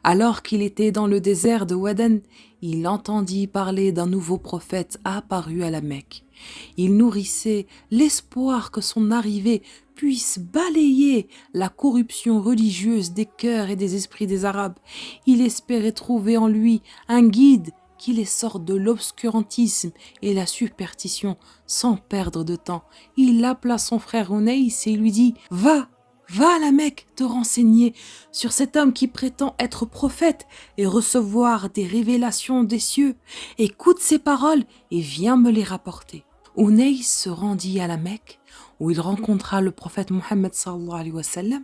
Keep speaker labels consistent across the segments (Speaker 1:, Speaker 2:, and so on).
Speaker 1: Alors qu'il était dans le désert de Wadan, il entendit parler d'un nouveau prophète apparu à la Mecque. Il nourrissait l'espoir que son arrivée puisse balayer la corruption religieuse des cœurs et des esprits des Arabes. Il espérait trouver en lui un guide qui les sorte de l'obscurantisme et la superstition sans perdre de temps. Il appela son frère Onaïs et lui dit « Va à la Mecque te renseigner sur cet homme qui prétend être prophète et recevoir des révélations des cieux. Écoute ses paroles et viens me les rapporter. » Onaïs se rendit à la Mecque où il rencontra le prophète Mohammed sallallahu alayhi wa sallam.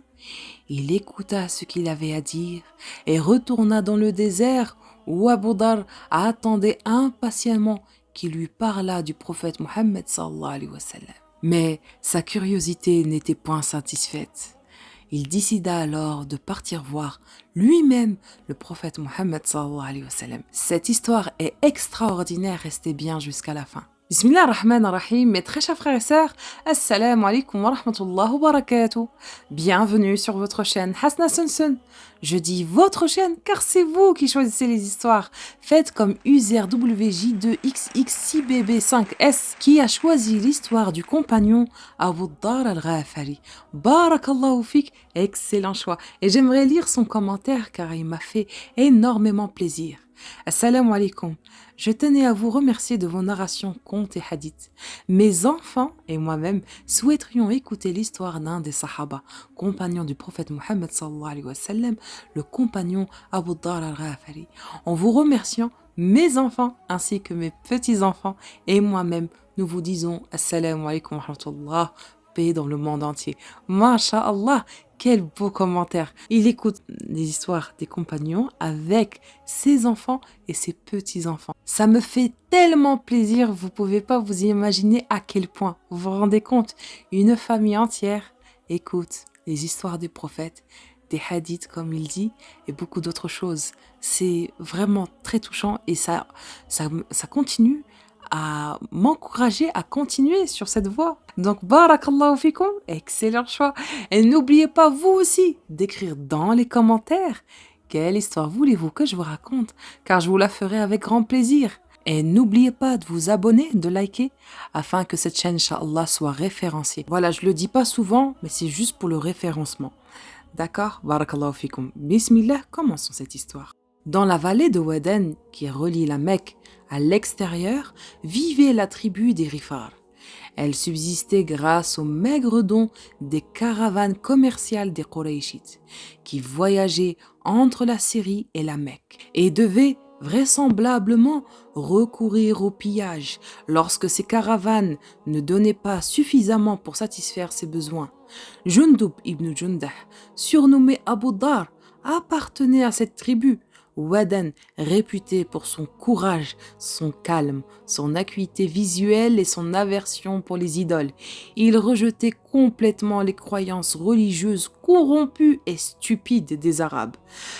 Speaker 1: Il écouta ce qu'il avait à dire et retourna dans le désert où Abu Dhar attendait impatiemment qu'il lui parlât du prophète Mohammed sallallahu alayhi wa sallam. Mais sa curiosité n'était point satisfaite. Il décida alors de partir voir lui-même le prophète Mohammed sallallahu alayhi wa sallam. Cette histoire est extraordinaire, restez bien jusqu'à la fin. Bismillah ar-Rahman ar-Rahim, mes très chers frères et sœurs, assalamu alaikum wa rahmatullahi wa barakatuh. Bienvenue sur votre chaîne Hasna Sunsun. Je dis votre chaîne car c'est vous qui choisissez les histoires. Faites comme User WJ2XX6BB5S qui a choisi l'histoire du compagnon Abu Dhar al-Ghafari. Barakallahu fik, excellent choix. Et j'aimerais lire son commentaire car il m'a fait énormément plaisir. Assalamu alaikum. Je tenais à vous remercier de vos narrations, contes et hadiths. Mes enfants et moi-même souhaiterions écouter l'histoire d'un des Sahaba, compagnon du prophète Mohammed sallallahu alayhi wa sallam, le compagnon Abu Dhar al-Ghafari. En vous remerciant, mes enfants ainsi que mes petits-enfants et moi-même, nous vous disons Assalamu alaikum wa rahmatullah, paix dans le monde entier. Masha'Allah, quel beau commentaire. Il écoute les histoires des compagnons avec ses enfants et ses petits-enfants. Ça me fait tellement plaisir, vous pouvez pas vous imaginer à quel point. Vous vous rendez compte, une famille entière écoute les histoires des prophètes, des hadiths comme il dit, et beaucoup d'autres choses. C'est vraiment très touchant et ça continue à m'encourager à continuer sur cette voie. Donc, barakallahu fikum, excellent choix. Et n'oubliez pas, vous aussi, d'écrire dans les commentaires quelle histoire voulez-vous que je vous raconte, car je vous la ferai avec grand plaisir. Et n'oubliez pas de vous abonner, de liker, afin que cette chaîne, Inch'Allah, soit référencée. Voilà, je le dis pas souvent, mais c'est juste pour le référencement. D'accord? Barakallahu fikum. Bismillah, commençons cette histoire. Dans la vallée de Wadan, qui relie la Mecque à l'extérieur, vivait la tribu des Rifar. Elle subsistait grâce aux maigres dons des caravanes commerciales des Qurayshites, qui voyageaient entre la Syrie et la Mecque, et devaient vraisemblablement recourir au pillage lorsque ces caravanes ne donnaient pas suffisamment pour satisfaire ses besoins. Jundub ibn Jundah, surnommé Abu Dhar, appartenait à cette tribu. Wadan, réputé pour son courage, son calme, son acuité visuelle et son aversion pour les idoles. Il rejetait complètement les croyances religieuses corrompues et stupides des Arabes.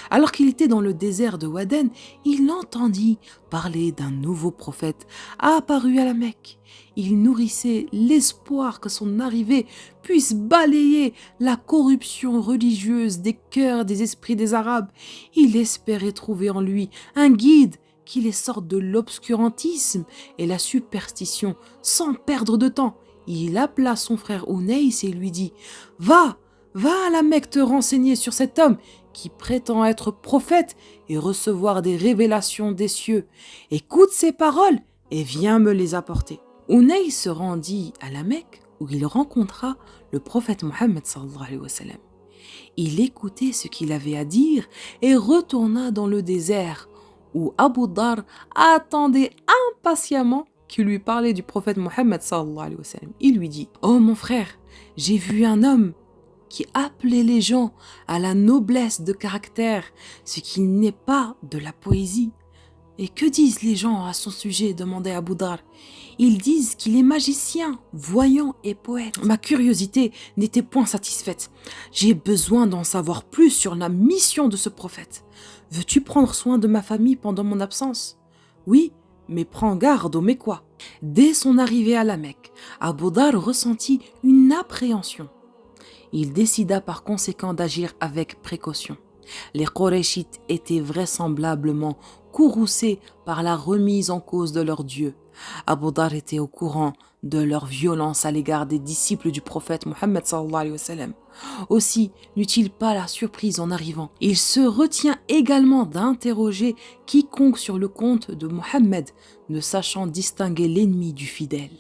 Speaker 1: Alors qu'il était dans le désert de Wadan, il entendit parler d'un nouveau prophète apparu à la Mecque. Il nourrissait l'espoir que son arrivée puisse balayer la corruption religieuse des cœurs des esprits des Arabes. Il espérait trouver en lui un guide qui les sorte de l'obscurantisme et la superstition sans perdre de temps. Il appela son frère Onaïs et lui dit « Va à la Mecque te renseigner sur cet homme qui prétend être prophète et recevoir des révélations des cieux. Écoute ses paroles et viens me les apporter. » Onaïs se rendit à la Mecque où il rencontra le prophète Mohammed sallallahu alayhi wa sallam. Il écoutait ce qu'il avait à dire et retourna dans le désert où Abu Dhar attendait impatiemment qu'il lui parlait du prophète Mohammed sallallahu alayhi wa sallam. Il lui dit « Oh mon frère, j'ai vu un homme qui appelait les gens à la noblesse de caractère, ce qui n'est pas de la poésie. » « Et que disent les gens à son sujet ?» demandait Abu Dhar. « Ils disent qu'il est magicien, voyant et poète. » Ma curiosité n'était point satisfaite. J'ai besoin d'en savoir plus sur la mission de ce prophète. Veux-tu prendre soin de ma famille pendant mon absence ? Oui, mais prends garde au Mécois. Dès son arrivée à la Mecque, Abu Dhar ressentit une appréhension. Il décida par conséquent d'agir avec précaution. Les Qurayshites étaient vraisemblablement courroucés par la remise en cause de leur Dieu. Abu Dhar était au courant de leur violence à l'égard des disciples du prophète Mohammed sallallahu alayhi wa sallam. Aussi n'eut-il pas la surprise en arrivant. Il se retient également d'interroger quiconque sur le compte de Mohammed, ne sachant distinguer l'ennemi du fidèle.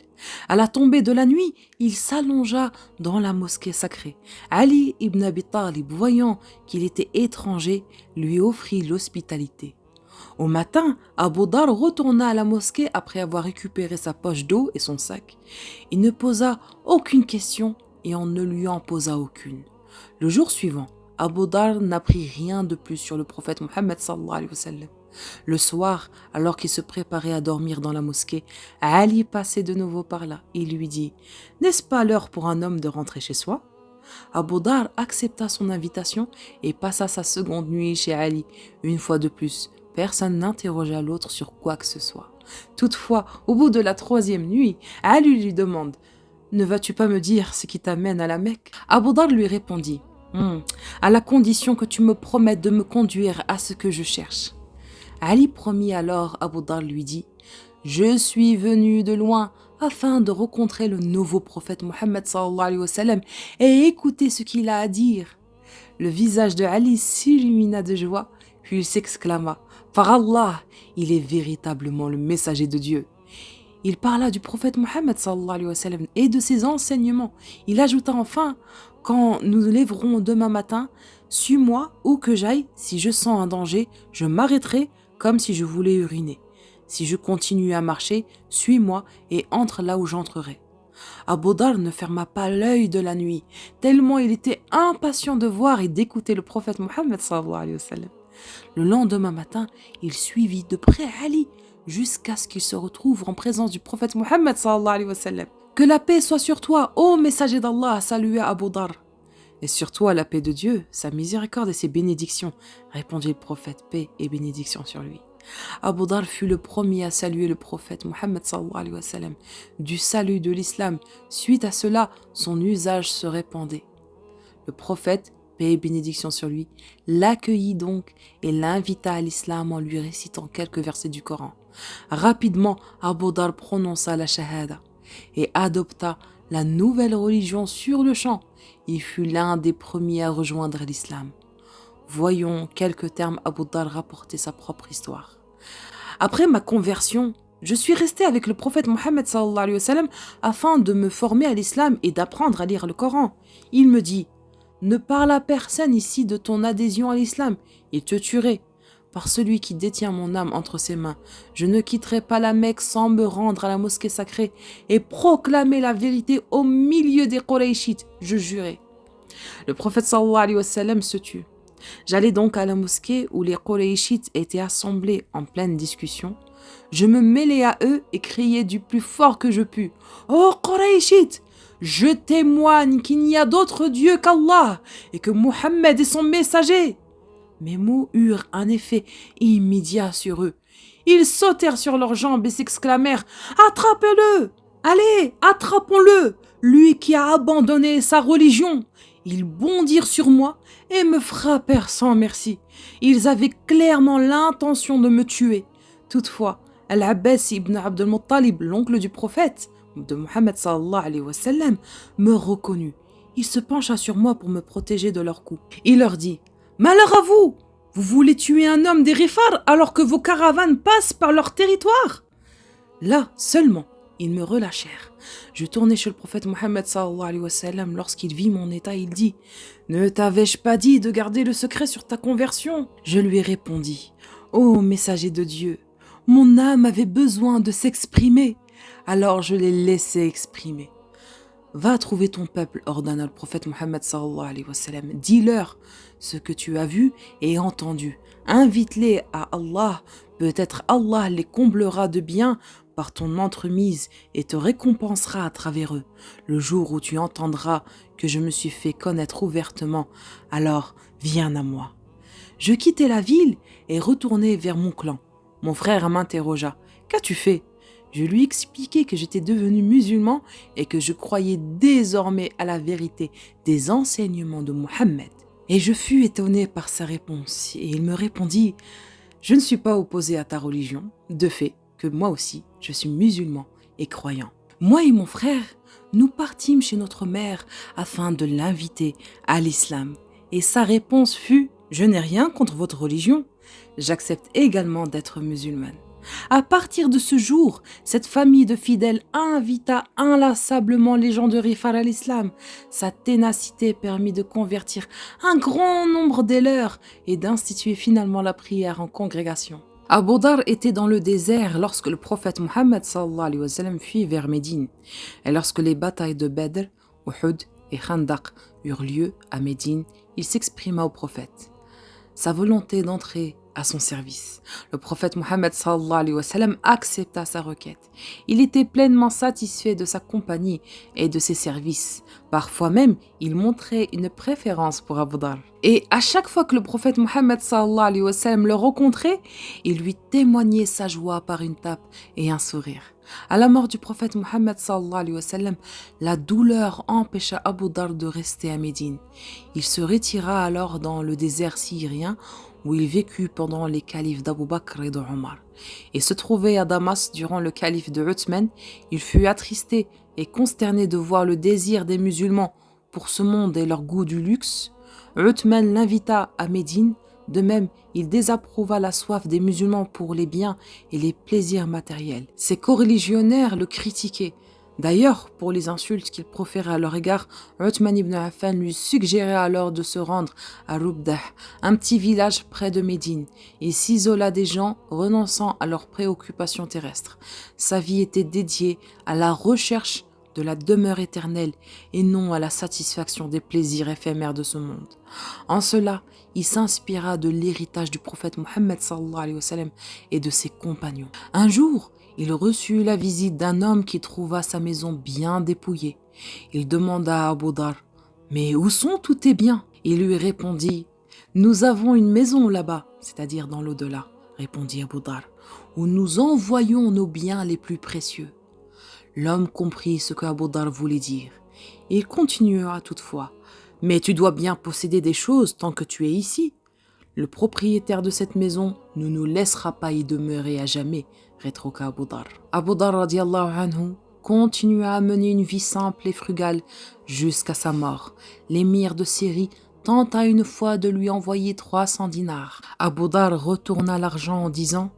Speaker 1: À la tombée de la nuit, il s'allongea dans la mosquée sacrée. Ali ibn Abi Talib, voyant qu'il était étranger, lui offrit l'hospitalité. Au matin, Abu Dhar retourna à la mosquée après avoir récupéré sa poche d'eau et son sac. Il ne posa aucune question et on ne lui en posa aucune. Le jour suivant, Abu Dhar n'apprit rien de plus sur le prophète Mohammed sallallahu alayhi wa sallam. Le soir, alors qu'il se préparait à dormir dans la mosquée, Ali passait de nouveau par là. Il lui dit « N'est-ce pas l'heure pour un homme de rentrer chez soi ?» Abu Dhar accepta son invitation et passa sa seconde nuit chez Ali. Une fois de plus, personne n'interrogea l'autre sur quoi que ce soit. Toutefois, au bout de la troisième nuit, Ali lui demande « Ne vas-tu pas me dire ce qui t'amène à la Mecque ?» Abu Dhar lui répondit « À la condition que tu me promettes de me conduire à ce que je cherche. » Ali promit alors. Abu Dhar lui dit « Je suis venu de loin afin de rencontrer le nouveau prophète Mohammed sallallahu alayhi wa sallam et écouter ce qu'il a à dire. » Le visage de Ali s'illumina de joie, puis il s'exclama « Par Allah, il est véritablement le messager de Dieu. » Il parla du prophète Mohammed sallallahu alayhi wa sallam et de ses enseignements. Il ajouta enfin « Quand nous lèverons demain matin, suis-moi où que j'aille. Si je sens un danger, je m'arrêterai comme si je voulais uriner. Si je continue à marcher, suis-moi et entre là où j'entrerai. » Abu Dhar ne ferma pas l'œil de la nuit, tellement il était impatient de voir et d'écouter le prophète Mohammed sallallahu alayhi wa sallam. Le lendemain matin, il suivit de près Ali jusqu'à ce qu'il se retrouve en présence du prophète Mohammed sallallahu alayhi wa sallam. « Que la paix soit sur toi, ô messager d'Allah » salua Abu Dhar. « Et sur toi la paix de Dieu, sa miséricorde et ses bénédictions » répondit le prophète, paix et bénédiction sur lui. Abu Dhar fut le premier à saluer le prophète Mohammed sallallahu alayhi wa sallam du salut de l'islam. Suite à cela, son usage se répandait. Le prophète, paix et bénédiction sur lui, l'accueillit donc et l'invita à l'islam en lui récitant quelques versets du Coran. Rapidement, Abu Dhar prononça la shahada et adopta la nouvelle religion sur le champ. Il fut l'un des premiers à rejoindre l'islam. Voyons quelques termes. Abu Dhar rapportait sa propre histoire. Après ma conversion, je suis resté avec le prophète Mohammed sallallahu alayhi wa sallam afin de me former à l'islam et d'apprendre à lire le Coran. Il me dit « Ne parle à personne ici de ton adhésion à l'islam, il te tuerait. Par celui qui détient mon âme entre ses mains, je ne quitterai pas la Mecque sans me rendre à la mosquée sacrée et proclamer la vérité au milieu des Qurayshites, je jurai. » Le prophète sallallahu alayhi wa sallam se tut. J'allai donc à la mosquée où les Qurayshites étaient assemblés en pleine discussion. Je me mêlai à eux et criai du plus fort que je pus « Ô Qurayshites, je témoigne qu'il n'y a d'autre Dieu qu'Allah et que Mohammed est son messager !» Mes mots eurent un effet immédiat sur eux. Ils sautèrent sur leurs jambes et s'exclamèrent « Attrapez-le! Allez, attrapons-le, lui qui a abandonné sa religion !» Ils bondirent sur moi et me frappèrent sans merci. Ils avaient clairement l'intention de me tuer. Toutefois, Al-Abbas ibn Abd al-Muttalib, l'oncle du prophète, de Mohammed sallallahu alayhi wa sallam, me reconnut. Il se pencha sur moi pour me protéger de leurs coups. Il leur dit « Malheur à vous! Vous voulez tuer un homme des Rifar alors que vos caravanes passent par leur territoire ?» Là seulement, ils me relâchèrent. Je tournai chez le prophète Mohammed sallallahu alayhi wa sallam. Lorsqu'il vit mon état, il dit « Ne t'avais-je pas dit de garder le secret sur ta conversion ?» Je lui répondis « Ô messager de Dieu, mon âme avait besoin de s'exprimer, alors je l'ai laissé exprimer. » « Va trouver ton peuple, ordonna le prophète Mohammed sallallahu alayhi wa sallam. Dis-leur ce que tu as vu et entendu. Invite-les à Allah. Peut-être Allah les comblera de bien par ton entremise et te récompensera à travers eux. Le jour où tu entendras que je me suis fait connaître ouvertement, alors viens à moi. » Je quittai la ville et retournai vers mon clan. Mon frère m'interrogea. « Qu'as-tu fait ?» Je lui expliquai que j'étais devenu musulman et que je croyais désormais à la vérité des enseignements de Mohammed. Et je fus étonné par sa réponse, et il me répondit: je ne suis pas opposé à ta religion, de fait que moi aussi, je suis musulman et croyant. Moi et mon frère, nous partîmes chez notre mère afin de l'inviter à l'islam. Et sa réponse fut: je n'ai rien contre votre religion, j'accepte également d'être musulmane. À partir de ce jour, cette famille de fidèles invita inlassablement les gens de Rifar à l'islam. Sa ténacité permit de convertir un grand nombre des leurs et d'instituer finalement la prière en congrégation. Abu Dhar était dans le désert lorsque le prophète Mohammed sallallahu alayhi wa sallam fuit vers Médine. Et lorsque les batailles de Badr, Uhud et Khandaq eurent lieu à Médine, il s'exprima au prophète sa volonté d'entrer à son service. Le prophète Mohammed sallallahu alayhi wa sallam accepta sa requête. Il était pleinement satisfait de sa compagnie et de ses services. Parfois même, il montrait une préférence pour Abu Dhar. Et à chaque fois que le prophète Mohammed sallallahu alayhi wa sallam le rencontrait, il lui témoignait sa joie par une tape et un sourire. À la mort du prophète Mohammed sallallahu alayhi wa sallam, la douleur empêcha Abu Dhar de rester à Médine. Il se retira alors dans le désert syrien où il vécut pendant les califes d'Abu Bakr et de Omar. Et se trouvait à Damas durant le calife de Uthman, il fut attristé et consterné de voir le désir des musulmans pour ce monde et leur goût du luxe. Uthman l'invita à Médine. De même, il désapprouva la soif des musulmans pour les biens et les plaisirs matériels. Ses coreligionnaires le critiquaient. D'ailleurs, pour les insultes qu'il proférait à leur égard, Uthman ibn Affan lui suggérait alors de se rendre à Rubdah, un petit village près de Médine. Il s'isola des gens, renonçant à leurs préoccupations terrestres. Sa vie était dédiée à la recherche de la demeure éternelle et non à la satisfaction des plaisirs éphémères de ce monde. En cela, il s'inspira de l'héritage du prophète Mohammed sallallahu alayhi wa sallam et de ses compagnons. Un jour, il reçut la visite d'un homme qui trouva sa maison bien dépouillée. Il demanda à Abu Dhar: mais où sont tous tes biens? Il lui répondit: nous avons une maison là-bas, c'est-à-dire dans l'au-delà, répondit Abu Dhar, où nous envoyons nos biens les plus précieux. L'homme comprit ce que Abu Dhar voulait dire. Il continua toutefois: mais tu dois bien posséder des choses tant que tu es ici. Le propriétaire de cette maison ne nous laissera pas y demeurer à jamais, rétorqua Abu Dhar. Abu Dhar radiallahu anhu continua à mener une vie simple et frugale jusqu'à sa mort. L'émir de Syrie tenta une fois de lui envoyer 300 dinars. Abu Dhar retourna l'argent en disant: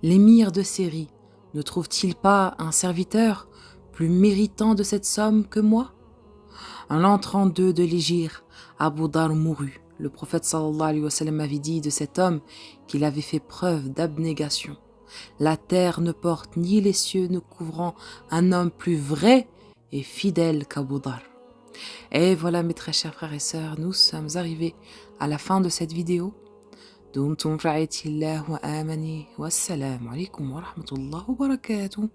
Speaker 1: l'émir de Syrie ne trouve-t-il pas un serviteur plus méritant de cette somme que moi? En l'an 32 de l'Hégire, Abu Dhar mourut. Le prophète sallallahu alayhi wa sallam avait dit de cet homme qu'il avait fait preuve d'abnégation. La terre ne porte ni les cieux ne couvrant un homme plus vrai et fidèle qu'Abu Dhar. Et voilà mes très chers frères et sœurs, nous sommes arrivés à la fin de cette vidéo. دمتم في رعاية الله وآمنه والسلام عليكم ورحمة الله وبركاته.